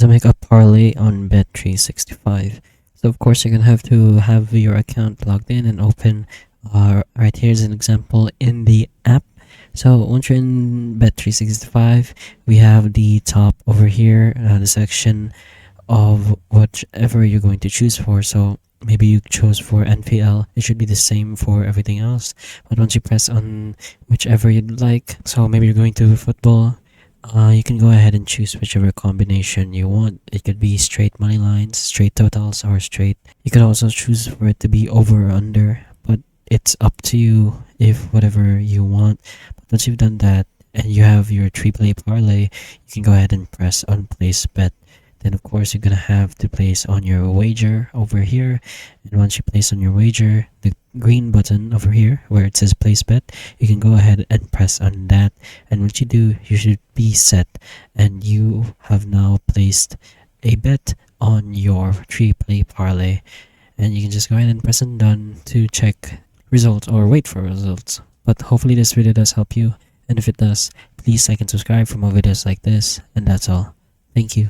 to make a parlay on Bet365. So of course you're gonna have to have your account logged in and open. Right, here's an example in the app. So once you're in Bet365, we have the top over here, the section of whichever you're going to choose for. So maybe you chose for NPL, it should be the same for everything else. But once you press on whichever you'd like, so maybe you're going to football, you can go ahead and choose whichever combination you want. It could be straight money lines, straight totals, or straight. You could also choose for it to be over or under, but it's up to you if whatever you want. But once you've done that and you have your 3-play parlay, you can go ahead and press on place bet. Then of course you're gonna have to place on your wager over here, and once you place on your wager, the green button over here where it says place bet, you can go ahead and press on that, and once you do, you should be set and you have now placed a bet on your 3-play parlay, and you can just go ahead and press on done to check results or wait for results. But hopefully this video does help you, and if it does, please like and subscribe for more videos like this, and that's all. Thank you.